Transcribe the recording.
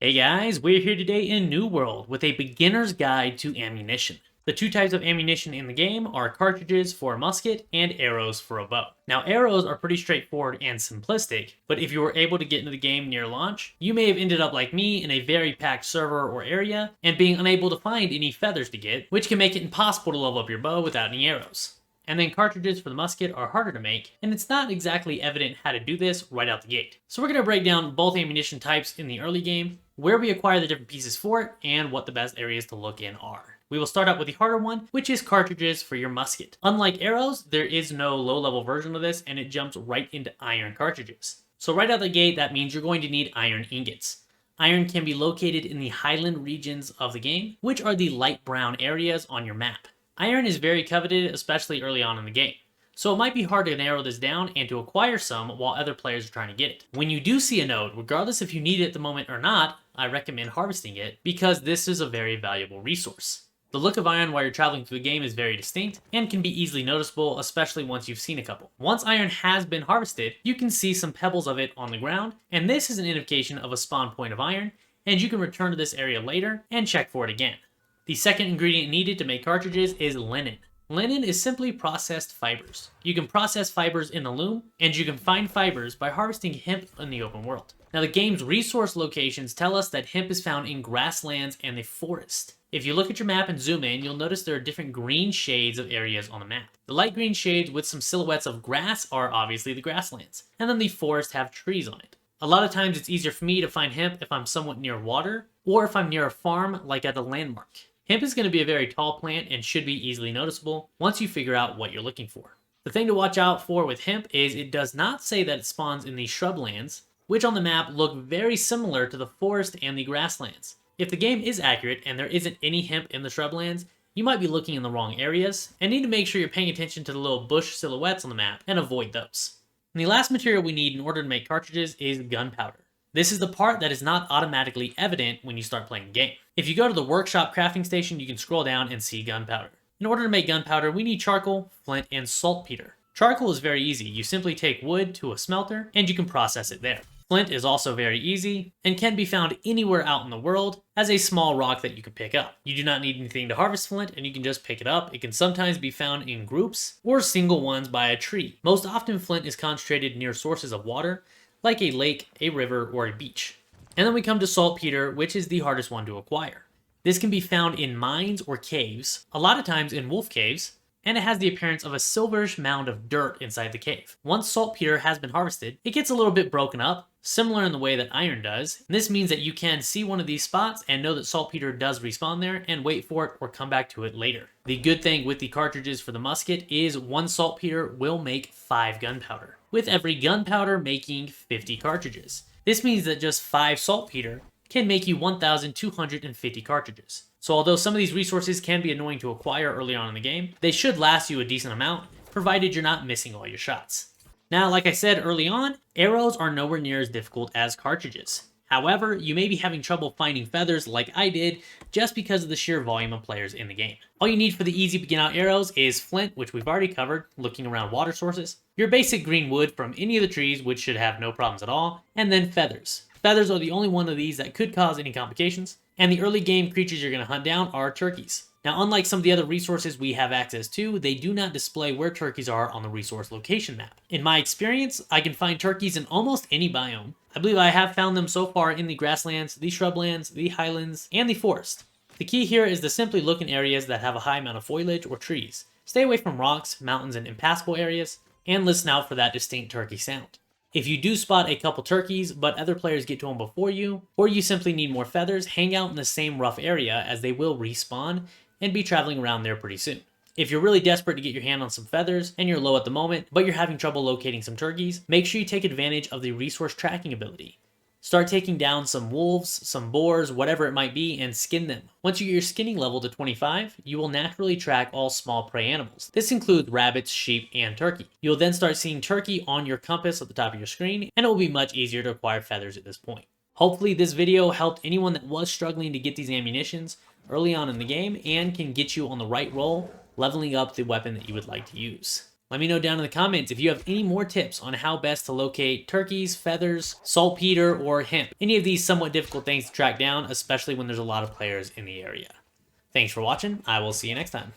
Hey guys, we're here today in New World with a beginner's guide to ammunition. The two types of ammunition in the game are cartridges for a musket and arrows for a bow. Now arrows are pretty straightforward and simplistic, but if you were able to get into the game near launch, you may have ended up like me in a very packed server or area and being unable to find any feathers to get, which can make it impossible to level up your bow without any arrows. And then cartridges for the musket are harder to make, and it's not exactly evident how to do this right out the gate. So we're going to break down both ammunition types in the early game, where we acquire the different pieces for it, and what the best areas to look in are. We will start out with the harder one, which is cartridges for your musket. Unlike arrows, there is no low-level version of this, and it jumps right into iron cartridges. So right out the gate, that means you're going to need iron ingots. Iron can be located in the highland regions of the game, which are the light brown areas on your map. Iron is very coveted, especially early on in the game, so it might be hard to narrow this down and to acquire some while other players are trying to get it. When you do see a node, regardless if you need it at the moment or not, I recommend harvesting it because this is a very valuable resource. The look of iron while you're traveling through the game is very distinct and can be easily noticeable, especially once you've seen a couple. Once iron has been harvested, you can see some pebbles of it on the ground, and this is an indication of a spawn point of iron, and you can return to this area later and check for it again. The second ingredient needed to make cartridges is linen. Linen is simply processed fibers. You can process fibers in the loom, and you can find fibers by harvesting hemp in the open world. Now the game's resource locations tell us that hemp is found in grasslands and the forest. If you look at your map and zoom in, you'll notice there are different green shades of areas on the map. The light green shades with some silhouettes of grass are obviously the grasslands, and then the forest have trees on it. A lot of times it's easier for me to find hemp if I'm somewhat near water, or if I'm near a farm like at a landmark. Hemp is going to be a very tall plant and should be easily noticeable once you figure out what you're looking for. The thing to watch out for with hemp is it does not say that it spawns in the shrublands, which on the map look very similar to the forest and the grasslands. If the game is accurate and there isn't any hemp in the shrublands, you might be looking in the wrong areas and need to make sure you're paying attention to the little bush silhouettes on the map and avoid those. And the last material we need in order to make cartridges is gunpowder. This is the part that is not automatically evident when you start playing the game. If you go to the workshop crafting station, you can scroll down and see gunpowder. In order to make gunpowder, we need charcoal, flint, and saltpeter. Charcoal is very easy. You simply take wood to a smelter, and you can process it there. Flint is also very easy, and can be found anywhere out in the world as a small rock that you can pick up. You do not need anything to harvest flint, and you can just pick it up. It can sometimes be found in groups, or single ones by a tree. Most often flint is concentrated near sources of water, like a lake, a river, or a beach. And then we come to saltpeter, which is the hardest one to acquire. This can be found in mines or caves, a lot of times in wolf caves, and it has the appearance of a silverish mound of dirt inside the cave. Once saltpeter has been harvested, it gets a little bit broken up, similar in the way that iron does. And this means that you can see one of these spots and know that saltpeter does respawn there and wait for it or come back to it later. The good thing with the cartridges for the musket is one saltpeter will make 5 gunpowder, with every gunpowder making 50 cartridges. This means that just 5 saltpeter can make you 1,250 cartridges. So although some of these resources can be annoying to acquire early on in the game, they should last you a decent amount, provided you're not missing all your shots. Now, like I said early on, arrows are nowhere near as difficult as cartridges. However, you may be having trouble finding feathers like I did just because of the sheer volume of players in the game. All you need for the easy begin out arrows is flint, which we've already covered, looking around water sources, your basic green wood from any of the trees, which should have no problems at all, and then feathers. Feathers are the only one of these that could cause any complications, and the early game creatures you're going to hunt down are turkeys. Now, unlike some of the other resources we have access to, they do not display where turkeys are on the resource location map. In my experience, I can find turkeys in almost any biome. I believe I have found them so far in the grasslands, the shrublands, the highlands, and the forest. The key here is to simply look in areas that have a high amount of foliage or trees. Stay away from rocks, mountains, and impassable areas, and listen out for that distinct turkey sound. If you do spot a couple turkeys, but other players get to them before you, or you simply need more feathers, hang out in the same rough area as they will respawn and be traveling around there pretty soon. If you're really desperate to get your hand on some feathers and you're low at the moment, but you're having trouble locating some turkeys, make sure you take advantage of the resource tracking ability. Start taking down some wolves, some boars, whatever it might be, and skin them. Once you get your skinning level to 25, you will naturally track all small prey animals. This includes rabbits, sheep, and turkey. You'll then start seeing turkey on your compass at the top of your screen, and it will be much easier to acquire feathers at this point. Hopefully this video helped anyone that was struggling to get these ammunitions early on in the game and can get you on the right roll, leveling up the weapon that you would like to use. Let me know down in the comments if you have any more tips on how best to locate turkeys, feathers, saltpeter, or hemp. Any of these somewhat difficult things to track down, especially when there's a lot of players in the area. Thanks for watching. I will see you next time.